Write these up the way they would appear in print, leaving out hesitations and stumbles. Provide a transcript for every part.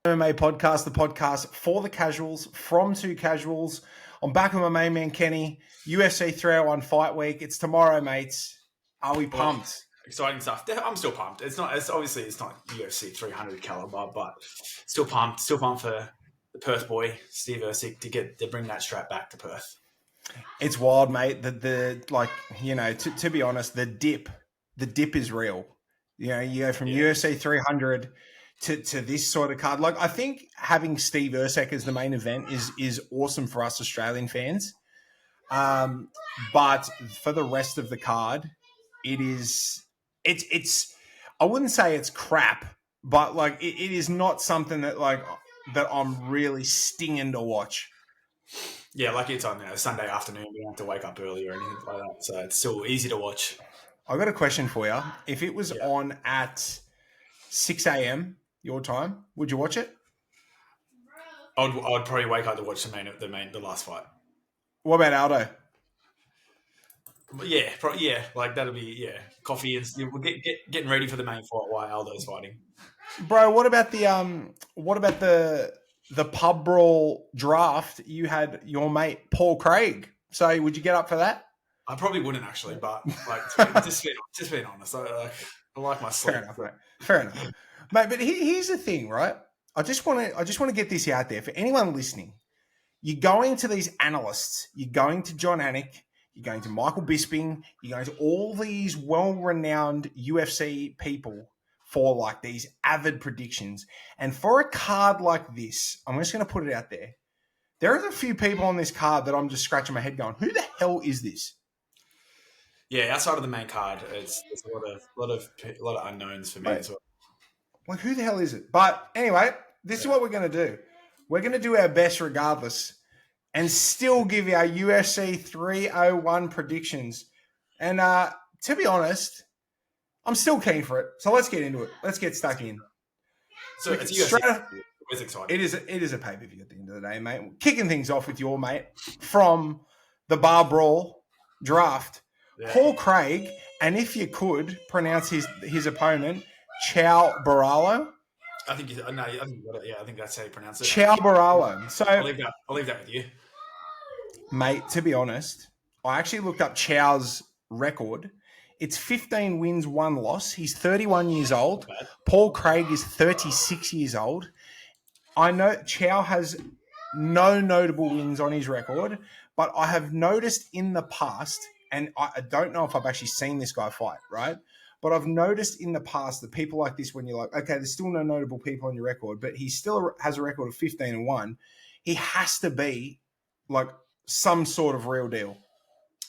MMA podcast, the podcast for the casuals, from two casuals. I'm back with my main man, Kenny. UFC 301 fight week. It's tomorrow, mates. Are we pumped? Exciting stuff. I'm still pumped. It's not. It's obviously it's not UFC 300 caliber, but still pumped. Still pumped for the Perth boy Steve Ercik to bring that strap back to Perth. It's wild, mate. To be honest, the dip is real. You know, you go from UFC 300 to this sort of card. Like, I think having Steve Ercik as the main event is awesome for us Australian fans. But for the rest of the card, it's I wouldn't say it's crap, but like it is not something that I'm really stinging to watch. Yeah, like it's on Sunday afternoon. We don't have to wake up early or anything like that, so it's still easy to watch. I got a question for you. If it was on at 6 a.m. your time, would you watch it? I'd probably wake up to watch the last fight. What about Aldo? Yeah, like that'll be coffee and we'll getting ready for the main fight while Aldo's fighting. Bro, what about the pub brawl draft? You had your mate Paul Craig. So would you get up for that? I probably wouldn't actually, but like just being honest, I like my sleep. Fair enough, mate. Fair enough, mate. But here's the thing, right? I just want to get this out there for anyone listening. You're going to these analysts. You're going to John Anik. You're going to Michael Bisping. You're going to all these well-renowned UFC people for like these avid predictions. And for a card like this, I'm just going to put it out there. There are a few people on this card that I'm just scratching my head going, who the hell is this? Yeah, outside of the main card, there's a lot of unknowns for me as well. Like, who the hell is it? But anyway, this is what we're going to do. We're going to do our best regardless and still give you our UFC 301 predictions. And to be honest, I'm still keen for it. So let's get into it. Let's get stuck in. So it's UFC. It's exciting. It is a pay-per-view at the end of the day, mate. Kicking things off with your mate from the Bar Brawl draft, Paul Craig, and if you could pronounce his opponent, Chow Baralo. I think I think that's how you pronounce it. Chow Baralo. So I'll leave that with you. Mate, to be honest, I actually looked up Chow's record. It's 15 wins, 1 loss. He's 31 years old. Paul Craig is 36 years old. I know Chow has no notable wins on his record, but I have noticed in the past, and I don't know if I've actually seen this guy fight, right? But I've noticed in the past that people like this, when you're like, okay, there's still no notable people on your record, but he still has a record of 15-1. He has to be like some sort of real deal.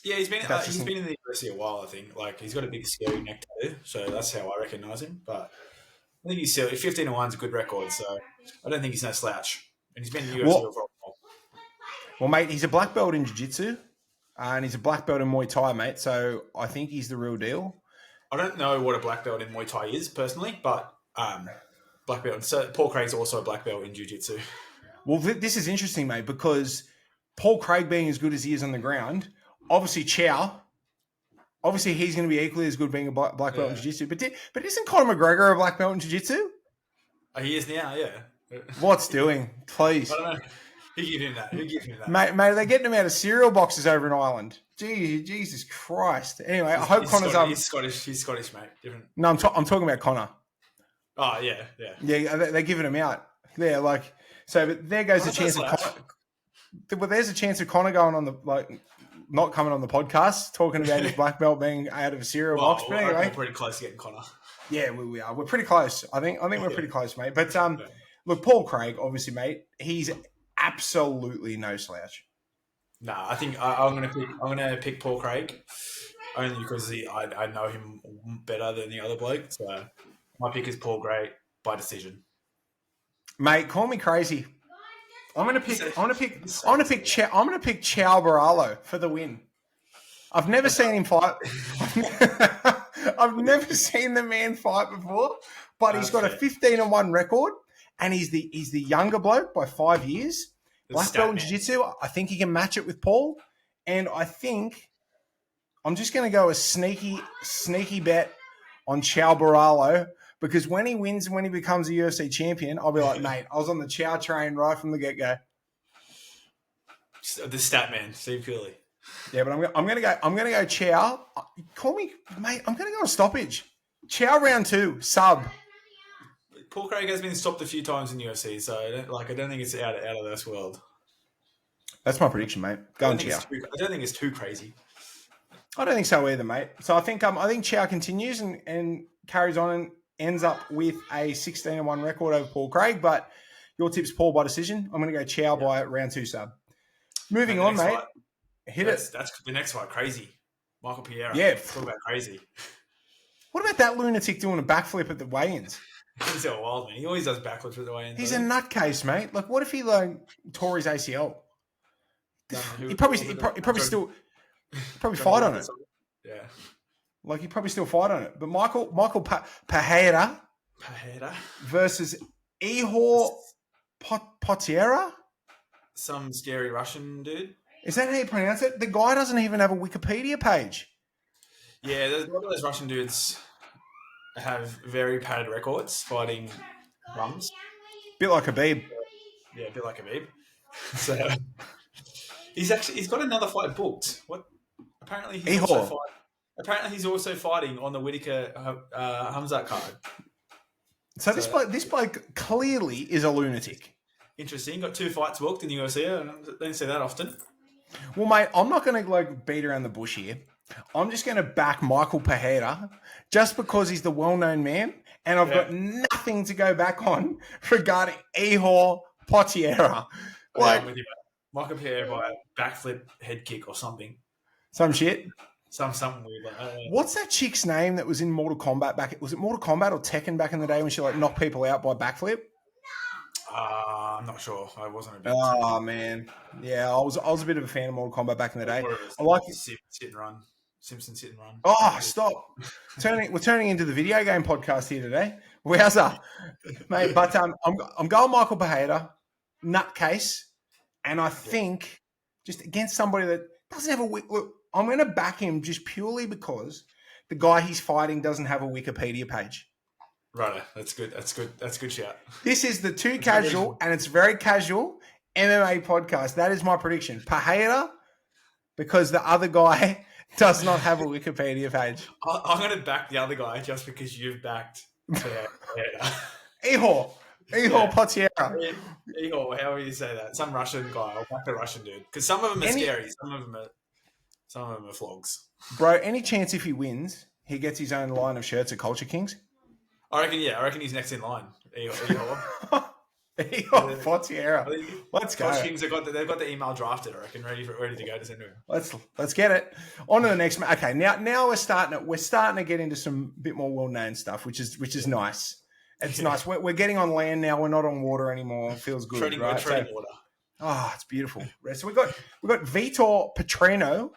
Yeah, he's been in the UFC a while, I think. Like, he's got a big scary neck tattoo, so that's how I recognise him. But I think he's still 15-1 is a good record, so I don't think he's no slouch. And he's been in the UFC for a while. Well, mate, he's a black belt in jiu-jitsu, and he's a black belt in Muay Thai, mate. So I think he's the real deal. I don't know what a black belt in Muay Thai is personally, but black belt. So Paul Craig's also a black belt in jiu-jitsu. Well, this is interesting, mate, because Paul Craig being as good as he is on the ground, obviously Chow, he's going to be equally as good being a black belt in jiu-jitsu. But isn't Conor McGregor a black belt in jiu-jitsu? He is now, yeah. What's doing? Please. I don't know. Who gives him that? Mate, they're getting him out of cereal boxes over in Ireland. Jesus Christ. Anyway, I hope Conor's He's Scottish, mate. Different. No, I'm talking about Conor. Oh, yeah. Yeah, they're giving him out. Yeah, like, so but there goes the chance of Conor. Well, there's a chance of Conor going on not coming on the podcast, talking about his black belt being out of a cereal box. But anyway, we're pretty close to getting Conor. Yeah, we are. We're pretty close. I think we're pretty close, mate. But look, Paul Craig, obviously, mate, he's absolutely no slouch. Nah, I think I'm gonna pick Paul Craig only because I know him better than the other bloke. So my pick is Paul Craig by decision. Mate, call me crazy. I'm gonna pick Chow Baralo for the win. I've never seen him fight. I've never seen the man fight before, but he's got a 15-1 record, and he's the younger bloke by 5 years. Black belt in jiu-jitsu. I think he can match it with Paul, and I think I'm just going to go a sneaky bet on Chow Baralo Because when he wins and when he becomes a UFC champion, I'll be like, mate, I was on the Chow train right from the get-go. The stat man, Steve Cooley. Yeah, but I'm gonna go Chow. Call me, mate. I'm gonna go a stoppage. Chow round 2, sub. Paul Craig has been stopped a few times in UFC, so I don't think it's out of this world. That's my prediction, mate. Go on, Chow. I don't think it's too crazy. I don't think so either, mate. So I think Chow continues and carries on and ends up with a 16-1 record over Paul Craig. But your tip's Paul by decision. I'm going to go Chow by round 2 sub. Moving on, mate. Hit it. That's the next fight. Crazy. Michael Pereira. Yeah. Talk about crazy. What about that lunatic doing a backflip at the weigh-ins? He's a wild man. He always does backflips at the weigh-ins. He's a nutcase, mate. Like, what if he tore his ACL? He'd probably still fight on it. Yeah. Like, he'd probably still fight on it. But Michael Pereira versus Ihor Potiera? Some scary Russian dude. Is that how you pronounce it? The guy doesn't even have a Wikipedia page. Yeah, a lot of those Russian dudes have very padded records fighting bums. Bit like Khabib. Yeah, a bit like Khabib. So he's got another fight booked. What? Apparently he's also fighting on the Whittaker Hamzat card. So this bloke clearly is a lunatic. Interesting. Got 2 fights booked in the UFC. I don't see that often. Well, mate, I'm not going to beat around the bush here. I'm just going to back Michael Pereira just because he's the well-known man, and I've got nothing to go back on regarding Ihor Potiera. Like, with you, Michael Pereira by a backflip head kick or something. Some shit. Something weird. What's that chick's name that was in Mortal Kombat was it Mortal Kombat or Tekken back in the day when she knocked people out by backflip? I'm not sure. I wasn't a bit. Oh man, yeah, I was a bit of a fan of Mortal Kombat back in the day. I like it. Sit and run. Simpsons hit and run. Oh, stop! We're turning into the video game podcast here today. Wowza, mate! But I'm going Michael Pereira, nutcase, and I think just against somebody that doesn't have a look. I'm going to back him just purely because the guy he's fighting doesn't have a Wikipedia page. Right, that's good. That's good shout. This is the Too Casual, and it's very casual MMA podcast. That is my prediction. Pereira, because the other guy does not have a Wikipedia page. I'm going to back the other guy just because you've backed Pereira. Ihor Potiera. Ihor, however you say that. Some Russian guy. I'll back the Russian dude. Because some of them are scary. Some of them are flogs. Bro, any chance if he wins, he gets his own line of shirts at Culture Kings? I reckon he's next in line. Ihor Potiera. Let's go. Culture Kings, they've got the email drafted, I reckon, ready to go to send to him. Let's get it. On to the next match. Okay, now we're starting to get into some bit more well-known stuff, which is nice. It's nice. We're getting on land now. We're not on water anymore. It feels good, treading water. Oh, it's beautiful. So we've got Vitor Petrino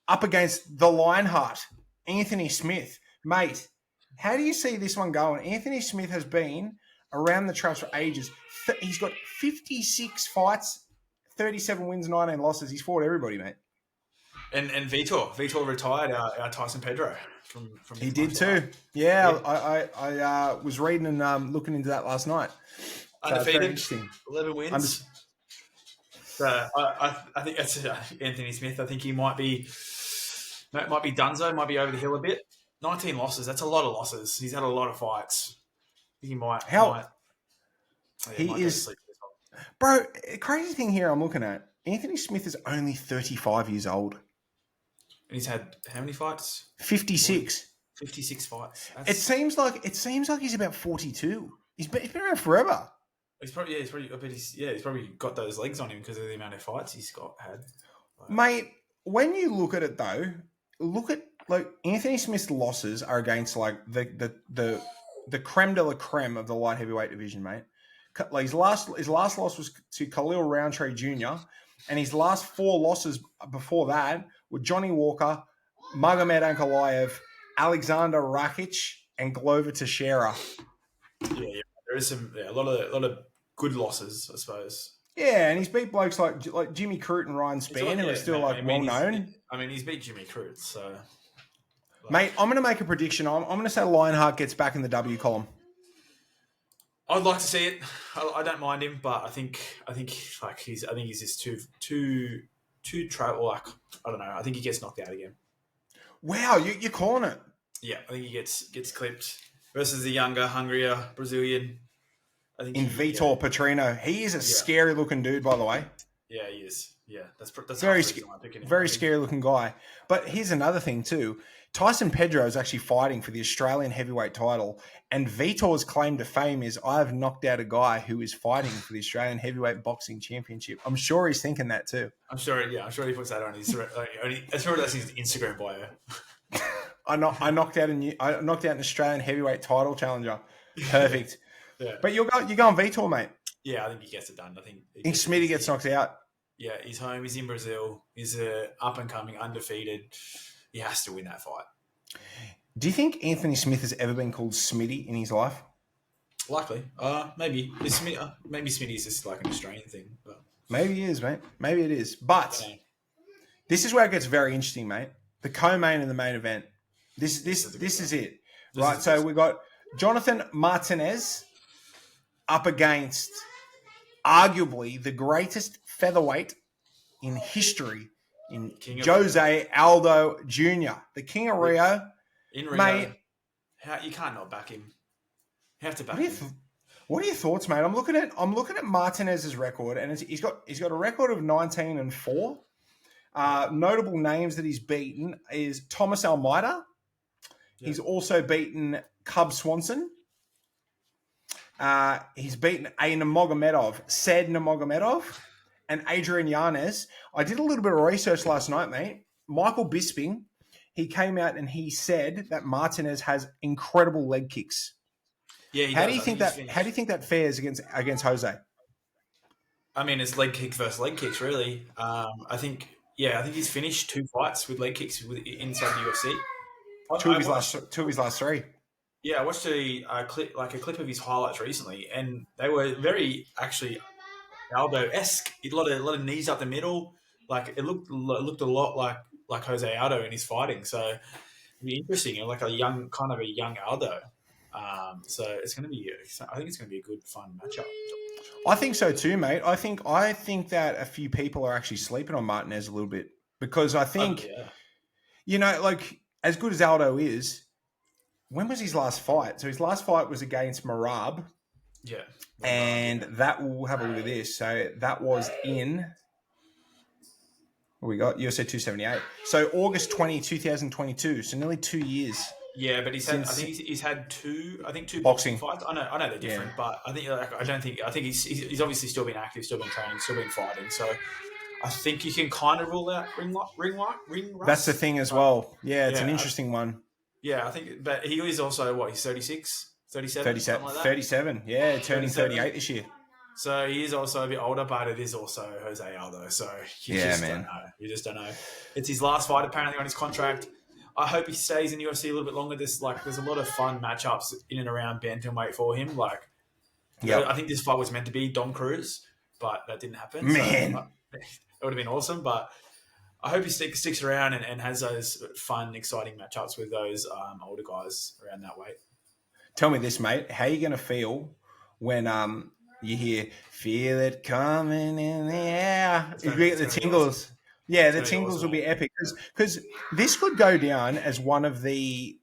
up against the Lionheart, Anthony Smith. Mate, how do you see this one going? Anthony Smith has been around the traps for ages. He's got 56 fights, 37 wins, 19 losses. He's fought everybody, mate. And Vitor retired our Tyson Pedro from he did too. Yeah. I was reading and looking into that last night. Undefeated, 11 wins. I think that's Anthony Smith. I think he might be Dunzo, might be over the hill a bit. 19 losses. That's a lot of losses. He's had a lot of fights. He might. Bro, crazy thing here I'm looking at. Anthony Smith is only 35 years old. And he's had how many fights? 56. 56 fights. It seems like he's about 42. He's been around forever. He's probably got those legs on him because of the amount of fights he's had. Mate, when you look at it though, look at Anthony Smith's losses are against the creme de la creme of the light heavyweight division, mate. His last loss was to Khalil Roundtree Jr., and his last 4 losses before that were Johnny Walker, Magomed Ankalaev, Alexander Rakic, and Glover Teixeira. Yeah, there is a lot of good losses, I suppose. Yeah, and he's beat blokes like Jimmy Crute and Ryan Spann, who are still well known. He's beat Jimmy Crute, so. Mate, I'm going to make a prediction. I'm going to say Lionheart gets back in the W column. I'd like to see it. I don't mind him, but I think he's just too travel. Like, I don't know. I think he gets knocked out again. Wow, you're calling it. Yeah, I think he gets clipped versus the younger, hungrier Brazilian. I think Vitor Petrino. He is a scary looking dude, by the way. Yeah, he is. Yeah, that's very scary looking guy. But here's another thing too. Tyson Pedro is actually fighting for the Australian heavyweight title, and Vitor's claim to fame is, "I've knocked out a guy who is fighting for the Australian heavyweight boxing championship." I'm sure he's thinking that too. I'm sure he puts that on his. I'm sure that's his Instagram bio. I knocked out an Australian heavyweight title challenger. Perfect. Yeah. But you're going Vitor, mate. Yeah, I think he gets it done. I think Smitty gets knocked out. Yeah, he's home. He's in Brazil. He's up and coming, undefeated. He has to win that fight. Do you think Anthony Smith has ever been called Smitty in his life? Likely. Maybe. Maybe Smitty is just like an Australian thing. But... Maybe it is, mate. Maybe it is. But this is where it gets very interesting, mate. The co-main and the main event. This is it. Right, so we've got Jonathan Martinez up against arguably the greatest featherweight in history, in Jose Aldo Jr., the King of Rio. In Rio, mate, you can't not back him. You have to back him. What are your thoughts, mate? I'm looking at Martinez's record, and he's got a record of 19-4. Notable names that he's beaten is Thomas Almeida. Yeah. He's also beaten Cub Swanson. He's beaten Said Nurmagomedov, and Adrian Yanez. I did a little bit of research last night, mate. Michael Bisping, he came out and he said that Martinez has incredible leg kicks. Yeah, how do you think that fares against Jose? I mean, it's leg kick versus leg kicks, really. I think he's finished 2 fights with leg kicks inside the UFC. Two of his last 3. Yeah, I watched a clip of his highlights recently, and they were very actually Aldo-esque. A lot of knees up the middle. Like it looked a lot like Jose Aldo in his fighting. So it'd be interesting, like a young Aldo. So it's going to be. I think it's going to be a good, fun matchup. I think so too, mate. I think that a few people are actually sleeping on Martinez a little bit because I think, like as good as Aldo is. When was his last fight? So his last fight was against Marab. Yeah. And that, we'll have a look at this. So that was in, what we got? UFC 278. So August 20, 2022. So nearly 2 years. Yeah, but he's had two boxing fights. I know they're different, but I think he's obviously still been active, still been training, still been fighting. So I think you can kind of rule out ring rust. That's the thing as well. Yeah, it's an interesting one. Yeah, I think, but he is also, he's 36, 37? 37, yeah, turning 38 this year. So he is also a bit older, but it is also Jose Aldo. So you just don't know. It's his last fight apparently on his contract. I hope he stays in the UFC a little bit longer. There's a lot of fun matchups in and around bantamweight for him. I think this fight was meant to be Dom Cruz, but that didn't happen. Man. So, it would have been awesome, but I hope he sticks around and has those fun, exciting matchups with those older guys around that weight. Tell me this, mate. How are you going to feel when you hear "Feel It Coming in the Air"? You get the tingles. Awesome. Yeah, the tingles will be epic because this could go down as one of the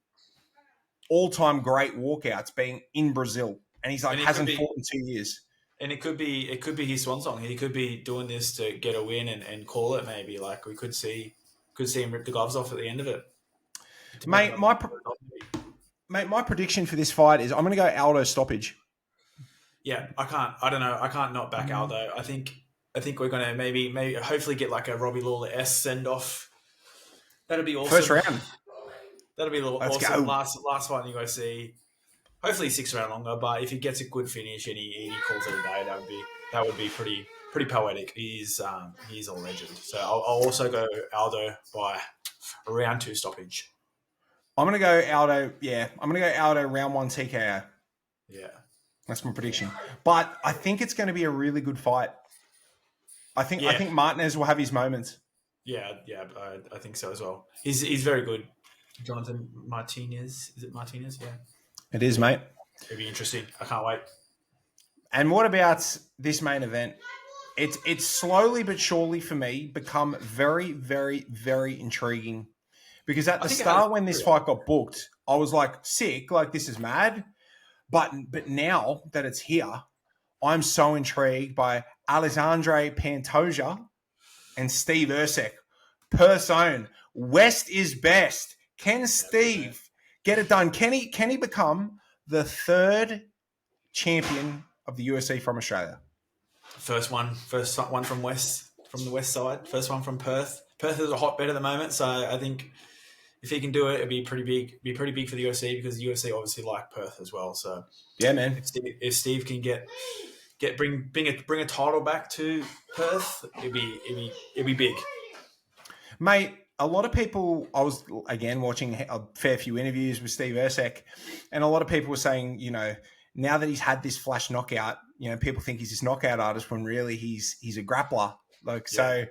all-time great walkouts, being in Brazil, and he's hasn't fought in 2 years. And it could be his swan song. He could be doing this to get a win and call it maybe. Like we could see him rip the gloves off at the end of it. Mate, my prediction for this fight is I'm going to go Aldo stoppage. Yeah, I don't know. I can't not back Aldo. I think we're going to maybe hopefully get like a Robbie Lawler-esque send off. That'll be awesome. First round. That'll be awesome. Last fight in the UFC. Hopefully he sticks around longer, but if he gets a good finish and he calls it a day, that would be pretty poetic. He's a legend. So I'll also go Aldo by a round 2 stoppage. I'm gonna go Aldo. Yeah, I'm gonna go Aldo round 1 TKO. Yeah, that's my prediction. But I think it's going to be a really good fight. I think Martinez will have his moments. Yeah, I think so as well. He's very good. Jonathan Martinez. Is it Martinez? Yeah. It is, mate. It'll be interesting. I can't wait. And what about this main event? It's slowly but surely for me become very, very, very intriguing. Because at I the think it has. start when this fight got booked, I was like, sick, like this is mad. But now that it's here, I'm so intrigued by Alexandre Pantoja and Steve Ursek. Perth's own. West is best. Can Steve get it done? Can he become the third champion of the UFC from Australia? First one from the west side. First one from Perth. Perth is a hotbed at the moment, so I think if he can do it, it'd be pretty big. Be pretty big for the UFC because the UFC obviously like Perth as well. So yeah, man. If Steve can bring a title back to Perth, it'd be big. Mate, a lot of people, I was, again, watching a fair few interviews with Steve Ursek, and a lot of people were saying, now that he's had this flash knockout, people think he's this knockout artist when really he's a grappler. So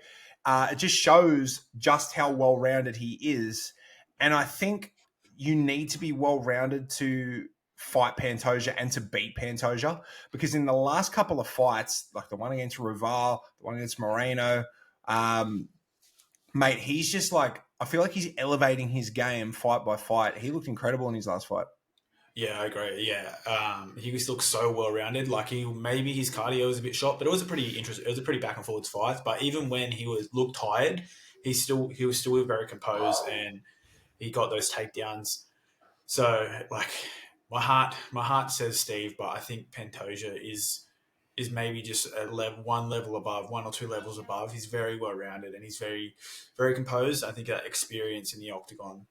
it just shows just how well-rounded he is. And I think you need to be well-rounded to fight Pantoja and to beat Pantoja, because in the last couple of fights, like the one against Roval, the one against Moreno, mate, he's just like, I feel like he's elevating his game fight by fight. He looked incredible in his last fight. Yeah, I agree. Yeah, he just looks so well rounded. Like maybe his cardio was a bit shot, but it was a pretty interesting. It was a pretty back and forwards fight. But even when he looked tired, he was still very composed and he got those takedowns. So like my heart says Steve, but I think Pantoja is maybe just one level above, one or two levels above. He's very well rounded and he's very very composed. I think that experience in the octagon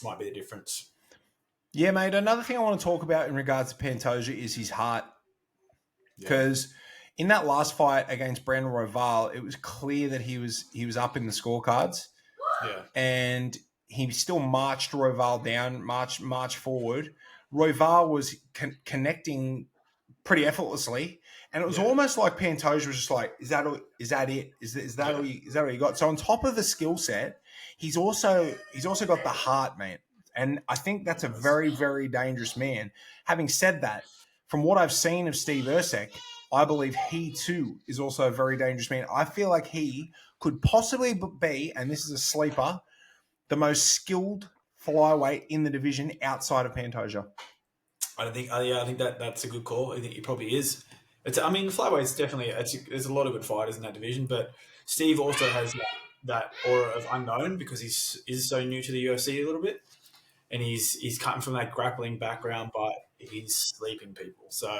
might be the difference. Yeah, mate. Another thing I want to talk about in regards to Pantoja is his heart. Because in that last fight against Brandon Roval, it was clear that he was up in the scorecards. Yeah. And he still marched Roval down, marched forward. Roval was connecting pretty effortlessly, and it was almost like Pantoja was just like, "Is that it? Is that all you got?" So on top of the skill set, he's also got the heart, man. And I think that's a very, very dangerous man. Having said that, from what I've seen of Steve Ursek, I believe he too is also a very dangerous man. I feel like he could possibly be, and this is a sleeper, the most skilled flyweight in the division outside of Pantoja. I think that's a good call. I think he probably is. Flyweight's definitely there's a lot of good fighters in that division, but Steve also has that aura of unknown because is so new to the UFC a little bit, and he's coming from that grappling background, but he's sleeping people. So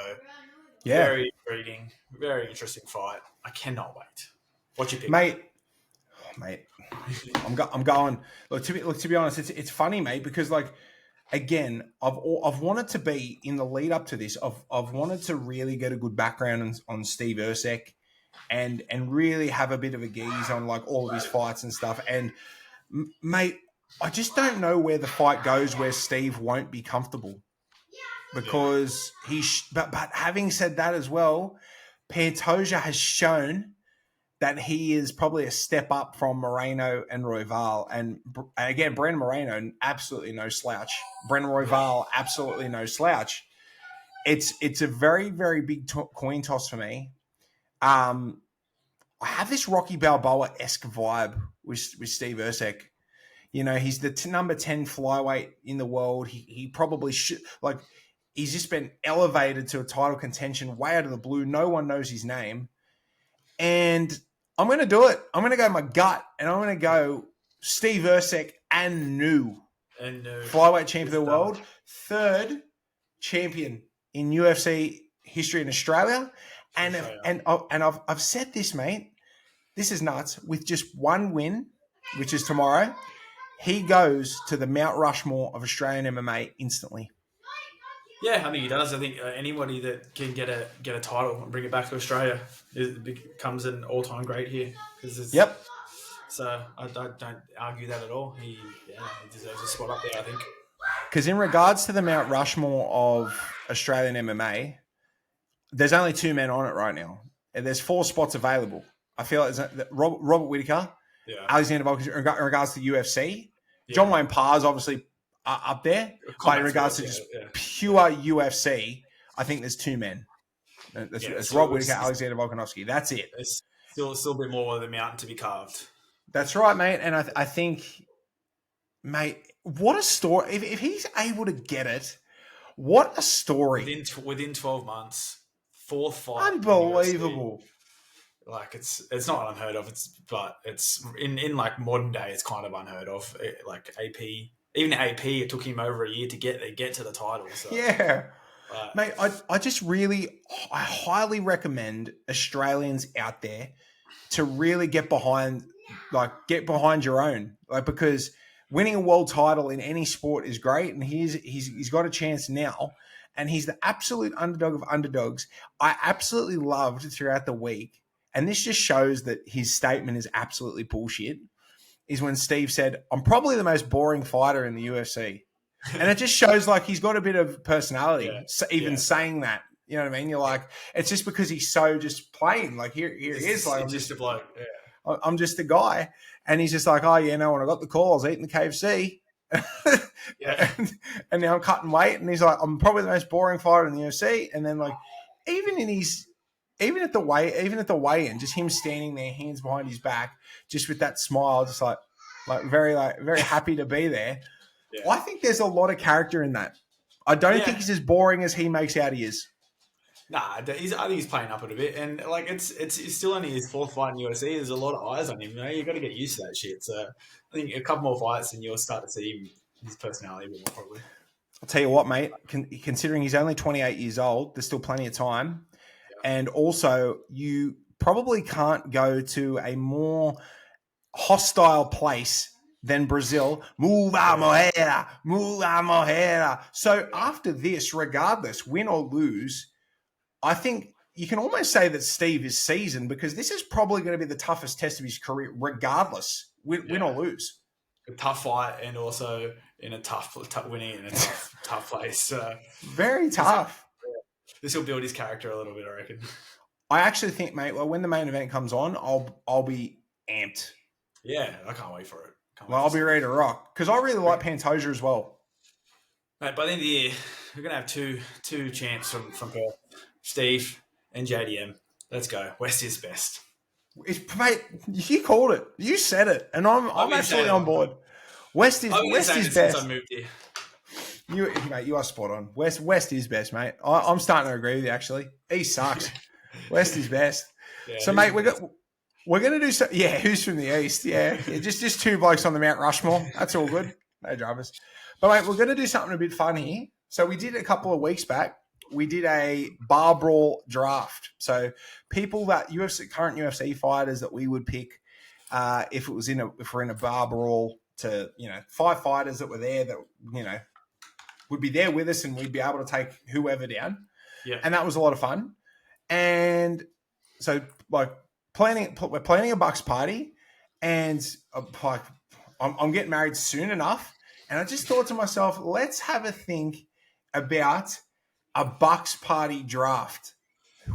very intriguing, very interesting fight. I cannot wait. What's your pick, mate? I'm going. Look, to be honest, it's funny, mate, because like, again, I've wanted to be in the lead up to this. I've wanted to really get a good background on Steve Ursek, and really have a bit of a geese on like all of his fights and stuff. And mate, I just don't know where the fight goes where Steve won't be comfortable, because But having said that as well, Pantoja has shown that he is probably a step up from Moreno and Roval. And again, Brandon Moreno, absolutely no slouch. Brandon Roval, absolutely no slouch. It's a very, very big coin toss for me. I have this Rocky Balboa-esque vibe with Steve Ursek. He's the number 10 flyweight in the world. He probably should, like, he's just been elevated to a title contention way out of the blue. No one knows his name. And I'm going to do it. I'm going to go my gut, and I'm going to go Steve Ursek and new flyweight champion of the world, third champion in UFC history in Australia. And I've said this, mate. This is nuts. With just one win, which is tomorrow, he goes to the Mount Rushmore of Australian MMA instantly. Yeah, I think he does. I think anybody that can get a title and bring it back to Australia becomes an all-time great here. Yep. So I don't argue that at all. He deserves a spot up there, I think. Because in regards to the Mount Rushmore of Australian MMA, there's only two men on it right now. And there's 4 spots available. I feel like Robert Whittaker, Alexander Volkov in regards to UFC, John Wayne Parr's obviously up there, but in regards to just pure UFC, I think there's two men. It's Rob Whittaker, Alexander Volkanovski. That's it. It's still a bit more of the mountain to be carved. That's right, mate. And I think, mate, what a story. If he's able to get it, what a story. Within 12 months, fourth fight. Unbelievable. Like it's not unheard of. But it's in like modern day, it's kind of unheard of. Like even AP, it took him over a year to get to the title. So. Yeah. Mate, I highly recommend Australians out there to really get behind your own, because winning a world title in any sport is great, and he's got a chance now, and he's the absolute underdog of underdogs. I absolutely loved throughout the week, and this just shows that his statement is absolutely bullshit, is when Steve said, "I'm probably the most boring fighter in the UFC." And it just shows like he's got a bit of personality, saying that. You know what I mean? You're like, it's just because he's so just plain. Like here he is. Like, I'm just a bloke. Yeah. I'm just a guy. And he's just like, oh, yeah, no, when I got the call, I was eating the KFC. and now I'm cutting weight. And he's like, I'm probably the most boring fighter in the UFC. And then like, even at the weigh-in, just him standing there, hands behind his back, just with that smile, just very happy to be there. Yeah. I think there's a lot of character in that. I don't think he's as boring as he makes out he is. Nah, I think he's playing up it a bit, and like it's still only his fourth fight in UFC. There's a lot of eyes on him. You got to get used to that shit. So I think a couple more fights, and you'll start to see his personality a bit more probably. I'll tell you what, mate. Considering he's only 28 years old, there's still plenty of time, and also you probably can't go to a more hostile place than Brazil. Muda moeda. So after this, regardless, win or lose, I think you can almost say that Steve is seasoned, because this is probably going to be the toughest test of his career, regardless, win or lose. A tough fight, and also in a tough winning in a tough place. Very tough. This will build his character a little bit, I reckon. I actually think, mate, when the main event comes on, I'll be amped. Yeah, I can't wait for it. I'll be ready to rock, because I really like Pantoja as well. Mate, by the end of the year, we're going to have two champs from Perth, Steve and JDM. Let's go. West is best. Mate, you called it. You said it, and I'm actually on board. West is best. Since I moved here. You are spot on. West is best, mate. I'm starting to agree with you, actually. East sucks. West is best. Yeah, so, mate, we're going to do so. Yeah, who's from the East? Yeah, just two blokes on the Mount Rushmore. That's all good. No dramas. But, mate, we're going to do something a bit fun here. So we did a couple of weeks back. We did a bar brawl draft. So people that current UFC fighters that we would pick if we're in a bar brawl, to 5 fighters that were there that would be there with us, and we'd be able to take whoever down. Yeah, and that was a lot of fun. And so we're planning a Bucks party, and I'm getting married soon enough. And I just thought to myself, let's have a think about a Bucks party draft.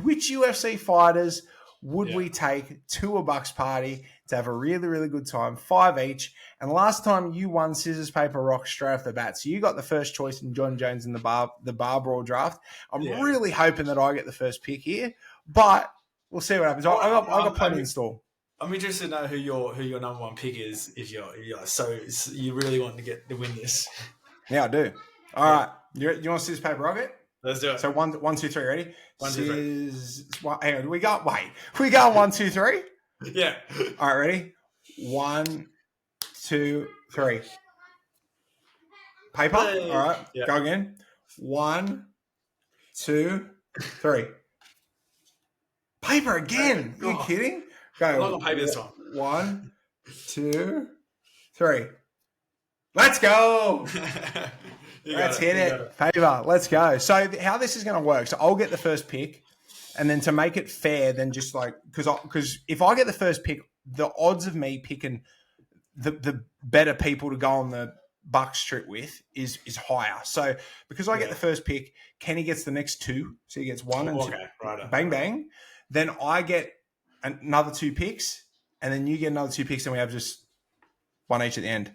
Which UFC fighters would we take to a Bucks party to have a really, really good time? 5 each. And last time you won scissors, paper, rock straight off the bat. So you got the first choice in John Jones in the bar brawl draft. I'm really hoping that I get the first pick here, but we'll see what happens. I got plenty in store. I'm interested to know who your number one pick is. If you're so you really want to win this. Yeah, I do. All right, you want scissors, paper, rocket? Let's do it. So 1, 2, 3. Ready? 1, 2, 3. Hang on. We go 1, 2, 3. Yeah. All right. Ready? 1, 2, 3. Paper. Hey. All right. Yeah. Go again. 1, 2, 3. Paper again. Are you kidding? Go. I'm not gonna paper this time. 1, 2, 3. Let's go. Let's hit it. Paper. Let's go. So how this is going to work? So I'll get the first pick, and then to make it fair, then just like because if I get the first pick, the odds of me picking the better people to go on the Bucks trip with is higher. So because I get the first pick, Kenny gets the next 2, so he gets 1 and 2. Right. Bang bang. Then I get another 2 picks, and then you get another 2 picks, and we have just 1 each at the end.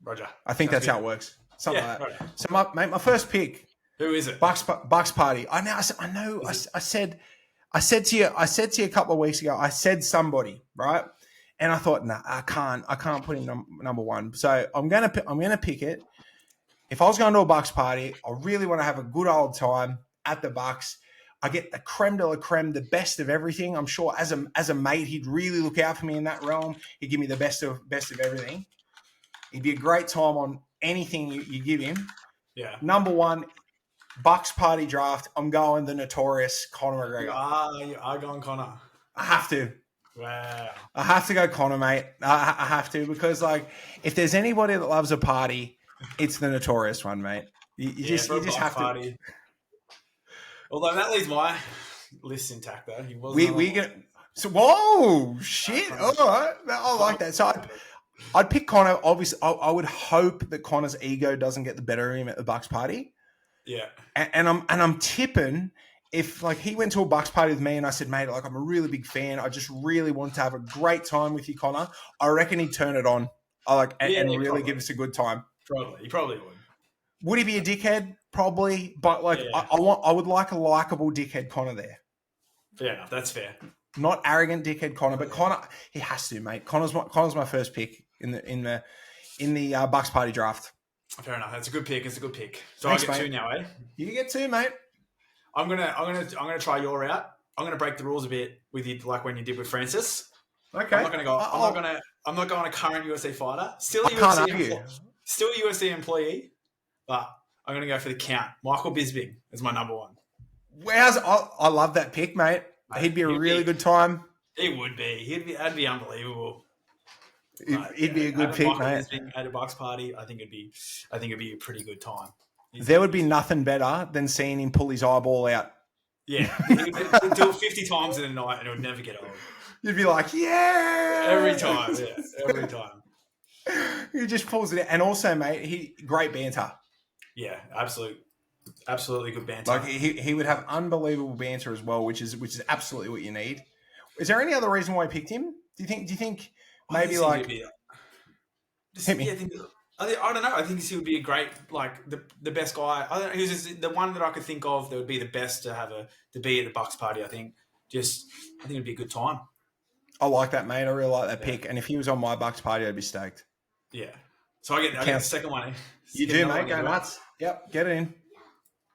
Roger. I think Sounds that's good. how it works. Something like that. Roger. So my first pick, Who is it? Bucks Party. I know. I said to you a couple of weeks ago. I said somebody, right? And I thought, nah, I can't put him number one. So I'm gonna pick it. If I was going to a Bucks party, I really want to have a good old time at the Bucks. I get the creme de la creme, the best of everything. I'm sure as a mate, he'd really look out for me in that realm. He'd give me the best of everything. It'd be a great time on anything you give him. Yeah. Number one, Bucks party draft. I'm going the notorious Conor McGregor. You are going Conor. I have to. Wow. I have to go Conor, mate. I have to because, like, if there's anybody that loves a party, it's the notorious one, mate. You just have party. to. Although that leaves my list intact, though. He was. We get. So whoa, shit! All right, I like that. So I'd pick Conor. Obviously, I would hope that Conor's ego doesn't get the better of him at the Bucks party. Yeah. And I'm tipping if like he went to a Bucks party with me and I said, mate, like I'm a really big fan. I just really want to have a great time with you, Conor. I reckon he'd turn it on. And really probably. give us a good time. Probably. He probably would. Would he be a dickhead? Probably. But like I would like a likable dickhead Conor there. Fair enough. That's fair. Not arrogant dickhead Conor, but Conor, he has to, mate. Conor's my first pick in the Bucks party draft. Fair enough. That's a good pick. It's a good pick. So Thanks, I get mate. two now, eh? You get two, mate. I'm gonna try your route. I'm gonna break the rules a bit with you, like when you did with Francis. Okay. I'm not gonna go. I'm not going a current UFC fighter. Still a UFC employee, but I'm gonna go for the count. Michael Bisping is my number one. I love that pick, mate. He'd be a really good time. He would be. That'd be unbelievable. He'd be a good pick, mate. At a Bucks party, I think it'd be a pretty good time. There would be nothing better than seeing him pull his eyeball out. Yeah, he'd do it 50 times in a night, and it would never get old. You'd be like, yeah, every time. Yeah, every time. He just pulls it out, and also, mate, great banter. Yeah, absolutely good banter. Like he would have unbelievable banter as well, which is absolutely what you need. Is there any other reason why I picked him? Do you think maybe like hit me? I don't know. I think he would be a great, like the best guy. I don't know. He was just the one that I could think of that would be the best to be at the Bucks party. I think it'd be a good time. I like that, mate. I really like that pick. And if he was on my Bucks party, I'd be stoked. Yeah. So I get the second one. You do, mate. Go nuts. Yep, get it in.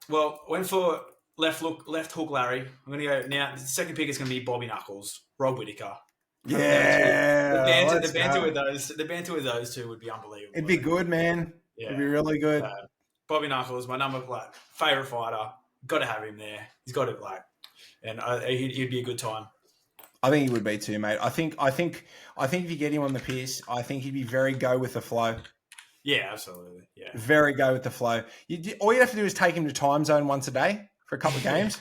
Well, went for left hook Larry. I'm going to go now. The second pick is going to be Bobby Knuckles, Rob Whittaker. Yeah, the banter with those two would be unbelievable. It'd be good, man. Yeah. It'd be really good. Bobby Knuckles, my favorite fighter. Got to have him there. He's got it and he'd be a good time. I think he would be too, mate. I think if you get him on the piss, I think he'd be very go with the flow. Yeah, absolutely. Yeah, very go with the flow. All you'd have to do is take him to time zone once a day for a couple of games.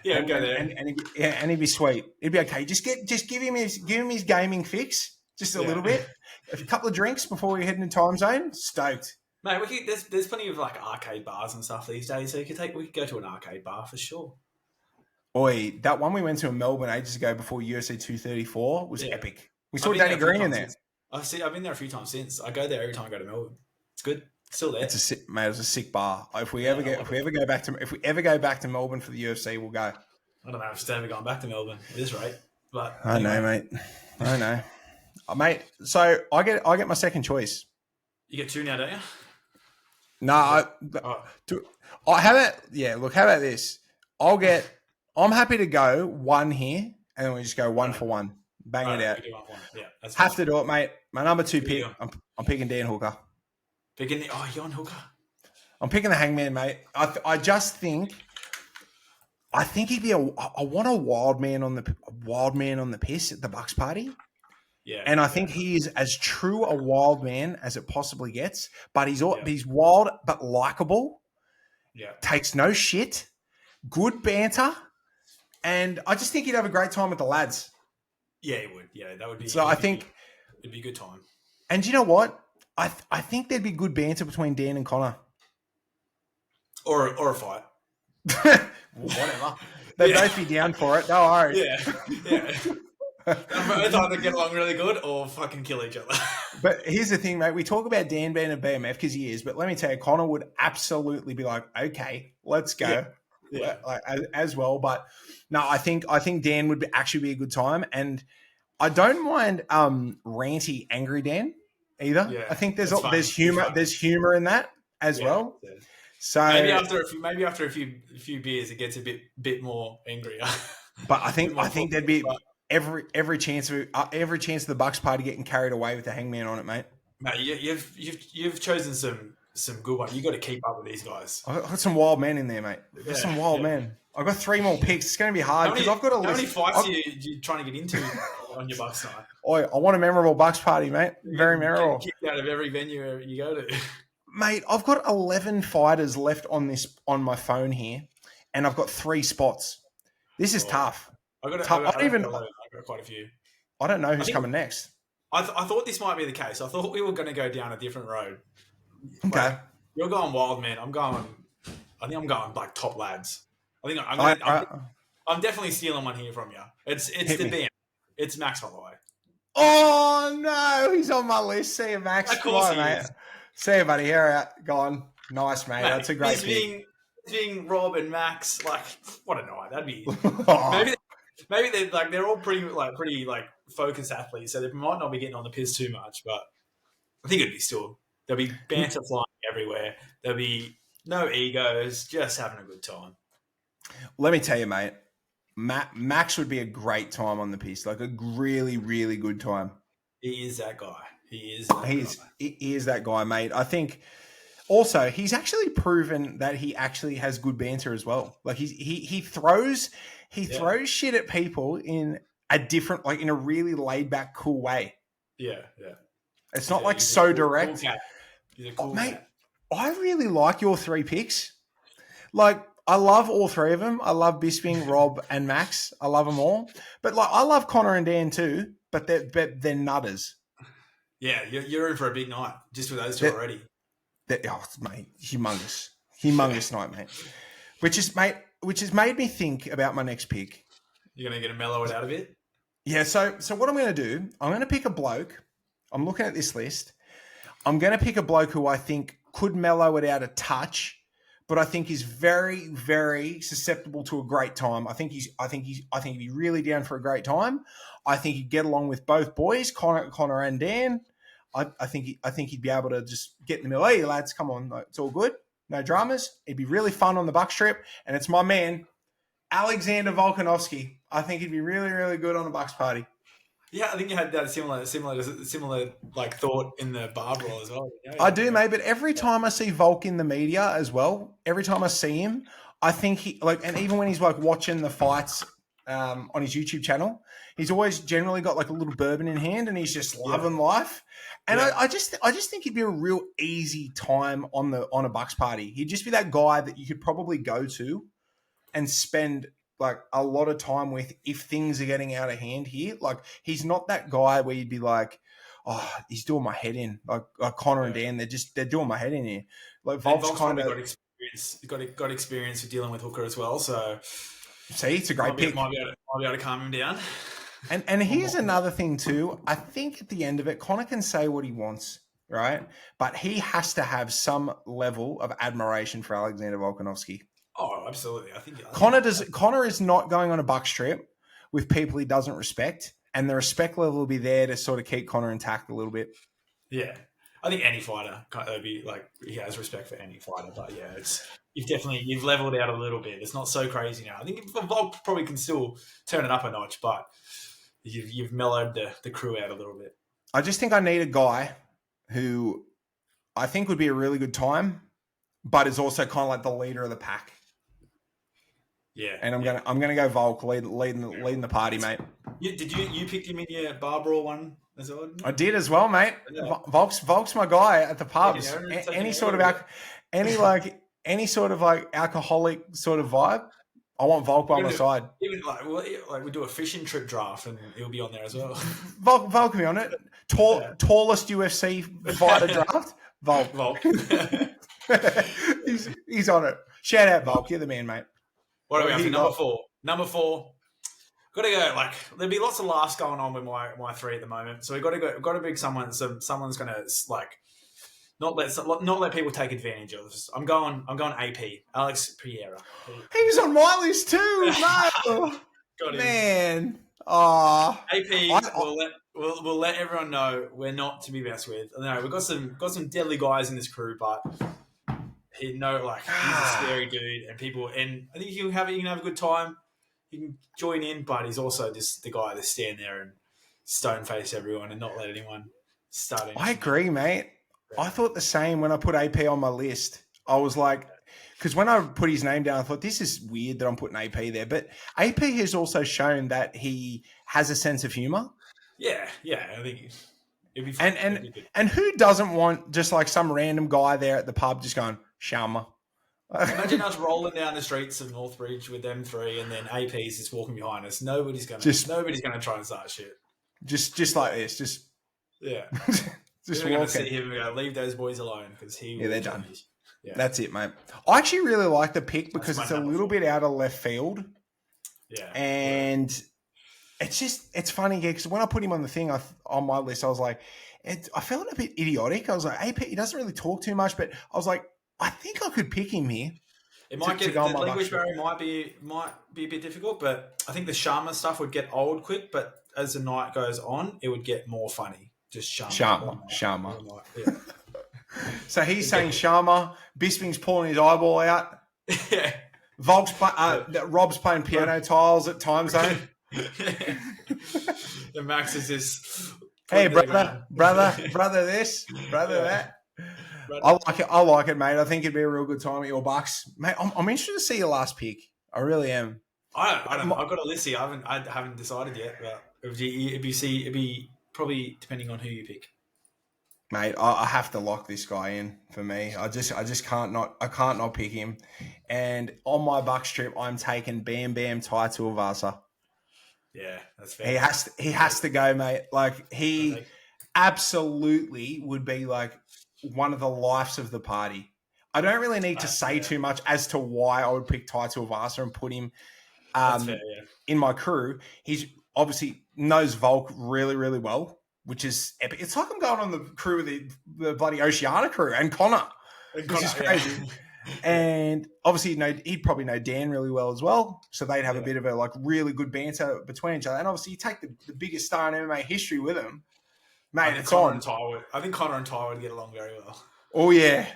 Yeah, go there, and he'd be sweet. He'd be okay. Just give him his gaming fix, just a little bit. A couple of drinks before we head into time zone. Stoked, mate. There's plenty of arcade bars and stuff these days, so we could go to an arcade bar for sure. Oi, that one we went to in Melbourne ages ago before UFC 234 was epic. We saw Danny Green in there. I've been there a few times since. I go there every time I go to Melbourne. It's good. It's still there. It's a sick bar. If we ever go back to Melbourne for the UFC, we'll go. I don't know if it's ever going back to Melbourne at this rate, but I know, mate. I know, mate. So I get my second choice. You get two now, don't you? No, how about this? I'm happy to go one here, and then we just go one for one. Bang it out. Yeah, have to do it, mate. My number two pick. I'm picking Dan Hooker. You're on Hooker. I'm picking the Hangman, mate. I think he'd be I want a wild man on the piss at the Bucks party. Yeah, and I think he is as true a wild man as it possibly gets. But he's wild but likable. Yeah, takes no shit. Good banter, and I just think he'd have a great time with the lads. Yeah, he would. Yeah, that would be. So I think it'd be a good time. And you know what? I think there'd be good banter between Dan and Conor. Or a fight. Whatever. They'd both be down for it. No worries. Yeah. both either get along really good or fucking kill each other. But here's the thing, mate. We talk about Dan being a BMF because he is, but let me tell you, Connor would absolutely be like, okay, let's go. Yeah. Like, as well. But no, I think Dan would actually be a good time. And I don't mind ranty, angry Dan either. Yeah, I think that's funny. there's humor. There's humor in that as well. Yeah. So maybe after a few beers, it gets a bit more angrier. But I think there'd be every chance of the Bucks party getting carried away with the Hangman on it, mate. Mate, you've chosen some good ones. You got to keep up with these guys. I've got some wild men in there, mate. There's some wild men. I've got 3 more picks. It's going to be hard because I've got a list. How many fights are you trying to get into on your Bucks night? I want a memorable Bucks party, mate. Very memorable. Kicked out of every venue you go to. Mate, I've got 11 fighters left on my phone here, and I've got 3 spots. This is tough. I got quite a few. I don't know who's coming next. I thought this might be the case. I thought we were going to go down a different road. Okay. Like, you're going wild, man. I think I'm going like top lads. I'm definitely stealing one here from you. It's the BM. It's Max, by the way. Oh no, he's on my list. See you, Max. Of course, come on, mate. See you, buddy. Here out. Go on. Nice, mate. That's a great pick. Being Rob and Max, like, what a night. That'd be maybe they're all pretty focused athletes, so they might not be getting on the piss too much, but I think there'll be banter flying everywhere. There'll be no egos, just having a good time. Let me tell you, mate. Max would be a great time on the piss, like a really, really good time. He is that guy. He is that guy, mate. I think also he's actually proven that he actually has good banter as well. Like he throws shit at people in a different, like in a really laid back, cool way. Yeah. It's not like so direct. Cool he's a cool mate. cat. I really like your 3 picks. Like, I love all 3 of them. I love Bisping, Rob, and Max. I love them all. But like, I love Connor and Dan too. But they're nutters. Yeah, you're in for a big night just with those 2 already. Mate, humongous night, mate. Which has made me think about my next pick. You're gonna get a mellow out of it. Yeah. So what I'm going to do? I'm going to pick a bloke. I'm looking at this list. I'm going to pick a bloke who I think could mellow it out a touch, but I think he's very, very susceptible to a great time. I think he'd be really down for a great time. I think he'd get along with both boys, Connor and Dan. I think he'd be able to just get in the middle. Hey, lads, come on, it's all good, no dramas. It'd be really fun on the Bucks trip, and it's my man, Alexander Volkanovski. I think he'd be really, really good on a Bucks party. Yeah, I think you had that similar like thought in the bar brawl as well. I do, mate. But every time I see Volk in the media as well, every time I see him, I think he and even when he's like watching the fights on his YouTube channel, he's always generally got like a little bourbon in hand, and he's just loving life. And I just think he'd be a real easy time on a Bucks party. He'd just be that guy that you could probably go to and spend like a lot of time with if things are getting out of hand here. Like, he's not that guy where you'd be like, oh, he's doing my head in. Like Connor and Dan, they're doing my head in here. Like Volk's kind of got experience with dealing with Hooker as well. So see, it's a great pick. Might be able to calm him down. And here's another thing too. I think at the end of it, Connor can say what he wants, right? But he has to have some level of admiration for Alexander Volkanovski. Oh, absolutely. I think Connor is not going on a Bucks trip with people he doesn't respect, and the respect level will be there to sort of keep Connor intact a little bit. Yeah, I think any fighter be like, he has respect for any fighter, but yeah, you've leveled out a little bit. It's not so crazy now. I think Volk probably can still turn it up a notch, but you've mellowed the crew out a little bit. I just think I need a guy who I think would be a really good time, but is also kind of like the leader of the pack. Yeah, and I'm gonna go Volk leading the party, mate. Did you picked him in your bar brawl one as well? I did as well, mate. Yeah. Volk's my guy at the pubs. Any sort of alcoholic sort of vibe, I want Volk by my side. Even like we do a fishing trip draft, and he'll be on there as well. Volk can be on it. Tallest UFC fighter draft, Volk. he's on it. Shout out Volk, you're the man, mate. What are we up to? Number four. got to go. Like there'll be lots of laughs going on with my three at the moment. So we got to go. Got to pick someone. Someone's going to like not let people take advantage of us. I'm going AP Alex Pereira. He was on my list too. No, Got him. Man. Oh, AP. We'll let everyone know we're not to be messed with. No, we've got some deadly guys in this crew, but he's a scary dude, and I think you can have a good time. He can join in, but he's also just the guy that stand there and stone face everyone and not let anyone start anything. I agree, mate. Yeah. I thought the same when I put AP on my list. I was like, because when I put his name down, I thought this is weird that I'm putting AP there. But AP has also shown that he has a sense of humor. Yeah, I think it'd be fun. And who doesn't want just like some random guy there at the pub just going, Sharma? Imagine us rolling down the streets of Northbridge with them three, and then AP's just walking behind us. Nobody's gonna try and start shit. Just like this, just just walking. Sit here and go, leave those boys alone because they're done. Yeah. That's it, mate. I actually really like the pick because it's a little bit out of left field. Yeah, and it's funny because when I put him on the thing on my list, I was like, I felt a bit idiotic. I was like, AP, he doesn't really talk too much, but I was like, I think I could pick him here. It might get the language barrier might be a bit difficult, but I think the Sharma stuff would get old quick. But as the night goes on, it would get more funny. Just Sharma. Yeah. So he's saying Sharma. Bisping's pulling his eyeball out. Yeah. Rob's playing piano tiles at time zone. The Max is just. Hey, brother, this, brother, that. I like it, mate. I think it'd be a real good time at your Bucks, mate. I'm interested to see your last pick. I really am. I don't know. I've got a list here. I haven't decided yet, but it'd be probably depending on who you pick. Mate, I have to lock this guy in for me. I just can't not pick him. And on my Bucks trip, I'm taking Bam Bam Tai Tuivasa. Yeah, that's fair. He has to go, mate. Like he absolutely would be like one of the lives of the party. I don't really need to say too much as to why I would pick Tai Tuivasa and put him in my crew. He's obviously knows Volk really, really well, which is epic. It's like I'm going on the crew with the bloody Oceania crew and Connor, which is crazy. Yeah. And obviously, he'd probably know Dan really well as well. So they'd have a bit of a really good banter between each other. And obviously, you take the biggest star in MMA history with him. Mate, it's on. I think Connor and Ty would get along very well. Oh yeah,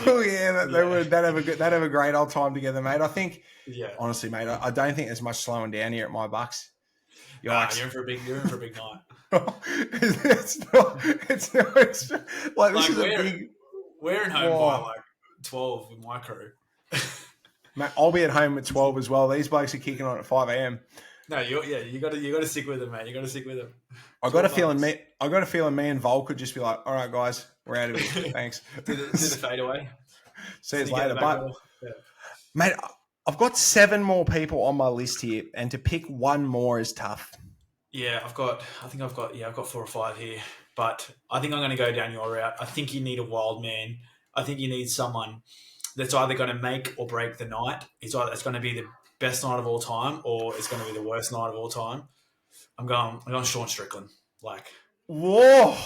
they'd have a great old time together, mate. I think. Yeah. Honestly, mate, I don't think there's much slowing down here at my Bucks. You're in for a big night. It's like this is a big. We're in home by like 12 with my crew. Mate, I'll be at home at 12 as well. These blokes are kicking on at 5 a.m. No, you got to stick with them, mate. You got to stick with them. I got a feeling me and Vol could just be like, all right, guys, we're out of here. Thanks. do the fade away. See you later. But mate, I've got 7 more people on my list here, and to pick one more is tough. Yeah, I've got 4 or 5 here, but I think I'm going to go down your route. I think you need a wild man. I think you need someone that's either going to make or break the night. It's going to be the best night of all time, or it's going to be the worst night of all time. I'm going Sean Strickland. Like, whoa,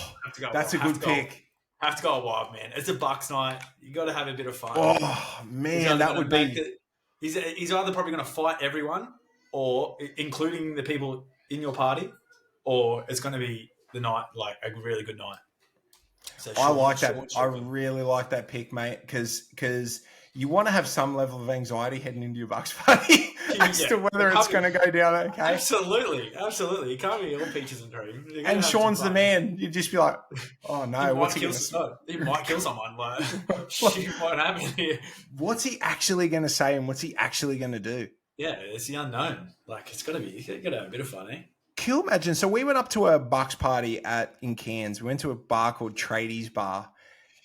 that's a good pick. Have to go a wild man. It's a Bucks night. You got to have a bit of fun. Oh man, that would be. He's either probably going to fight everyone, or including the people in your party, or it's going to be the night, like a really good night. So I like that. I really like that pick, mate, because you want to have some level of anxiety heading into your Bucks party as to whether it's going to go down okay. Absolutely. You can't be all peaches and cream. And Sean's the man. You'd just be like, oh no, what's he going to say? He might kill someone. Like, shit might happen here. What's he actually going to say and what's he actually going to do? Yeah, it's the unknown. Like, it's got to have a bit of fun, eh? Can you imagine? So we went up to a Bucks party in Cairns. We went to a bar called Tradies Bar.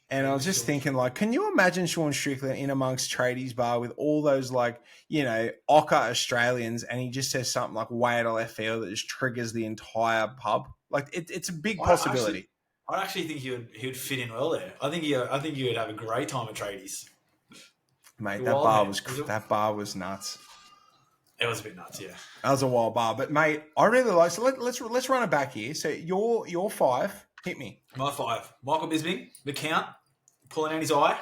And I was just thinking, like, can you imagine Sean Strickland in amongst Tradies Bar with all those, like, Ocker Australians, and he just says something like way out of left field that just triggers the entire pub? Like, it's a big possibility. I actually think he would fit in well there. I think he would have a great time at Tradies. Mate, that bar was nuts. It was a bit nuts, yeah. That was a wild bar. But, mate, I really like... So let's run it back here. So your 5, hit me. My 5. Michael Bisping, the count, pulling out his eye.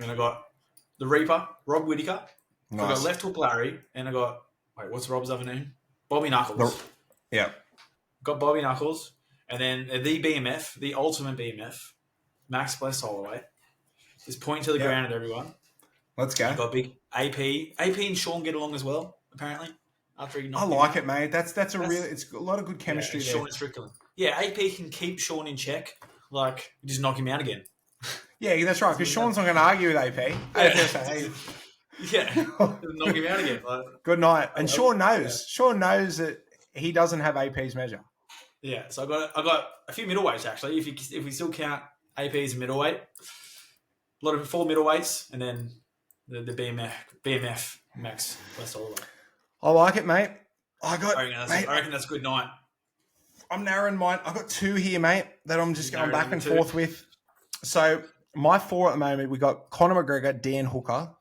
And I got the Reaper, Rob Whittaker. Nice. I got Left Hook Larry. And I got... Wait, what's Rob's other name? Bobby Knuckles. Yeah. Got Bobby Knuckles. And then the BMF, the ultimate BMF, Max Bless Holloway. Just point to the ground at everyone. Let's go. You got big AP. AP and Sean get along as well, apparently. After he I like it, mate. That's it's a lot of good chemistry there. Sean and Strickland. Yeah, AP can keep Sean in check. Like, just knock him out again. Yeah, that's right. Because Sean's not going to argue with AP. Yeah, knock him out again. Like, good night. And Sean knows. Yeah. Sean knows that he doesn't have AP's measure. Yeah, so I got a few middleweights actually. If we still count AP as a middleweight, a lot of 4 middleweights, and then the BMF Max West Holloway. I like it, mate. I reckon that's a good night. I'm narrowing mine. I've got 2 here, mate, that I'm just going back and forth with. So my 4 at the moment, we got Conor McGregor, Dan Hooker.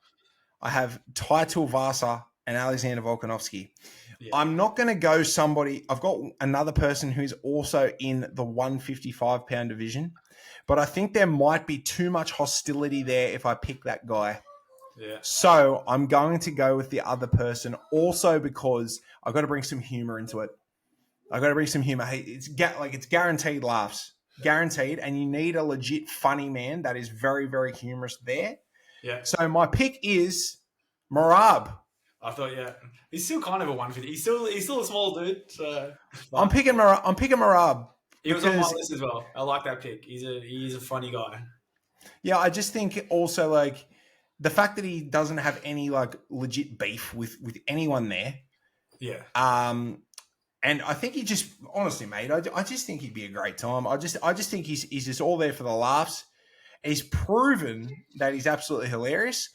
I have Tai Tuivasa and Alexander Volkanovski. Yeah. I'm not going to go somebody. I've got another person who's also in the 155-pound division, but I think there might be too much hostility there if I pick that guy. Yeah. So I'm going to go with the other person also because I've got to bring some humor into it. I've got to bring some humor. Hey, it's guaranteed laughs. Guaranteed. And you need a legit funny man that is very, very humorous there. Yeah. So my pick is Merab. I thought, yeah, he's still kind of a 150. He's still a small dude. So I'm picking Merab. He was on my list as well. I like that pick. He's a funny guy. Yeah, I just think also like the fact that he doesn't have any like legit beef with anyone there. Yeah. And I think he just honestly, mate, I just think he'd be a great time. I just think he's just all there for the laughs. He's proven that he's absolutely hilarious.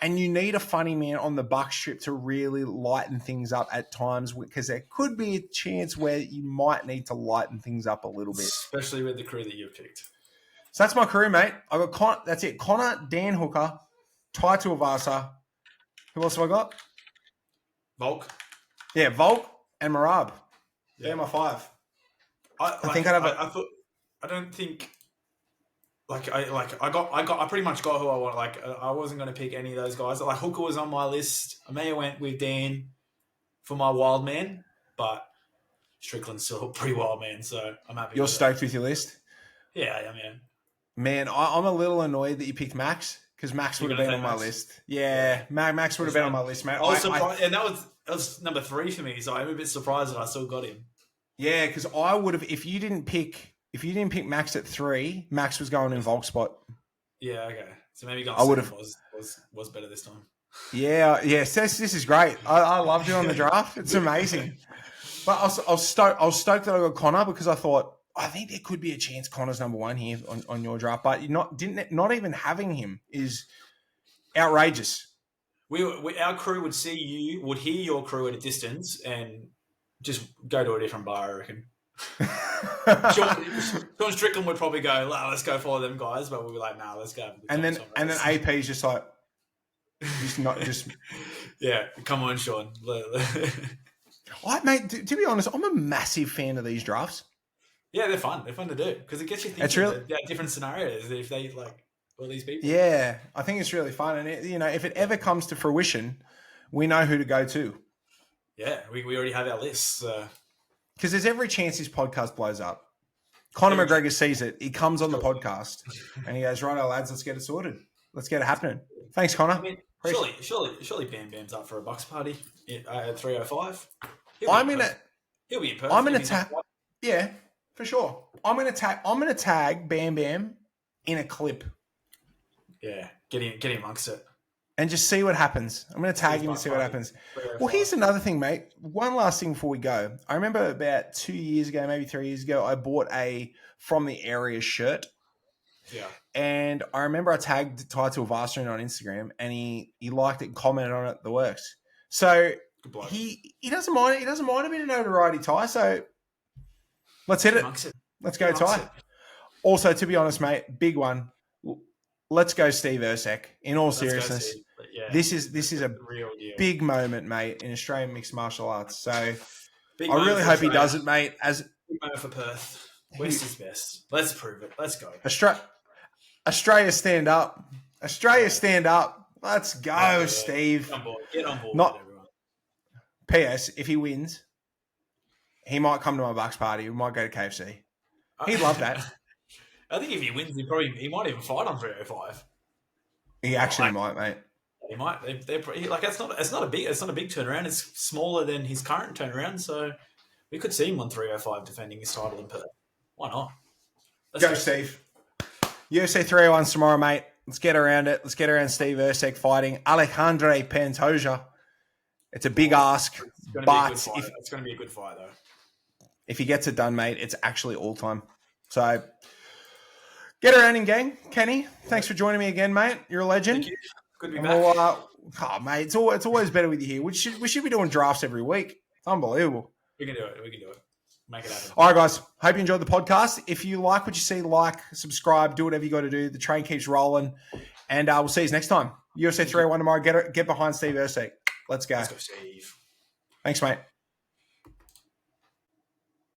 And you need a funny man on the Buck strip to really lighten things up at times because there could be a chance where you might need to lighten things up a little bit. Especially with the crew that you've picked. So that's my crew, mate. I got that's it. Conor, Dan Hooker, Tai Tuivasa. Who else have I got? Volk. Yeah, Volk and Merab. Yeah. They're my 5. I don't think... I pretty much got who I want. Like, I wasn't going to pick any of those guys. Like, Hooker was on my list. I may have went with Dan for my wild man, but Strickland's still a pretty wild man, so I'm happy. You're stoked with your list? Yeah, I am. Man, I'm a little annoyed that you picked Max because Max would have been on my list. Yeah, Max would have been on my list, mate. I was surprised, and that was number 3 for me, so I'm a bit surprised that I still got him. Yeah, because I would have if you didn't pick Max at 3, Max was going in Volk spot. Yeah, okay. So maybe going was better this time. Yeah. So this is great. I loved it on the draft. It's amazing. But I was stoked that I got Conor because I think there could be a chance Conor's number 1 here on your draft. But not even having him is outrageous. Our crew would hear your crew at a distance and just go to a different bar, I reckon. Sean Strickland would probably go, let's go follow them guys, but we'll be like, nah, let's go. And then AP's just like, yeah, come on, Sean. Mate, to be honest, I'm a massive fan of these drafts. Yeah, they're fun. They're fun to do because it gets you thinking about different scenarios. If they like all these people, yeah, I think it's really fun. And if it ever comes to fruition, we know who to go to. Yeah, we already have our lists. Because there's every chance this podcast blows up. Conor McGregor sees it. He comes on the podcast and he goes, "Righto, lads, let's get it sorted. Let's get it happening." Thanks, Conor. I mean, surely Bam Bam's up for a Bucks party at 3:05. He'll be in person. I'm going to tag. Yeah, for sure. I'm going to tag Bam Bam in a clip. Yeah, get him amongst it. And just see what happens. I'm going to tag him and see what happens. Well, here's another thing, mate. One last thing before we go. I remember about 2 years ago, maybe 3 years ago, I bought a From the Area shirt. Yeah. And I remember I tagged Tai Tuivasa on Instagram and he liked it and commented on it, the works. So he doesn't mind it. He doesn't mind a bit of notoriety, Ty. So let's hit it. Let's go, Ty. Also, to be honest, mate, big one. Let's go Steve Ercek. In all seriousness, Yeah. This is a real deal. big moment, mate, in Australian mixed martial arts. So Big I moment really for hope he Australia. does it, mate. As Big moment for Perth. West is best. Let's prove it. Let's go. Australia stand up. Australia stand up. Let's go, Yeah. Steve. Get on board with Not it, everyone. PS. If he wins, he might come to my Bucks party. We might go to KFC. He'd love that. I think if he wins, he might even fight on 305. He actually might, mate. He might. They're like it's not a big turnaround. It's smaller than his current turnaround, so we could see him on 305 defending his title in Perth. Why not? Let's go, Steve. UFC 301 tomorrow, mate. Let's get around it. Let's get around Steve Erceg fighting Alejandro Pantoja. It's a big ask, but it's going to be a good fight, though. If he gets it done, mate, it's actually all time. So get around in, gang. Kenny, thanks for joining me again, mate. You're a legend. Thank you. Good to be back. Mate, it's always better with you here. We should be doing drafts every week. It's unbelievable. We can do it. Make it happen. All right, guys. Hope you enjoyed the podcast. If you like what you see, like, subscribe, do whatever you got to do. The train keeps rolling. And we'll see you next time. UFC 301 tomorrow. Get behind Steve Erceg. Let's go. Let's go, Steve. Thanks, mate.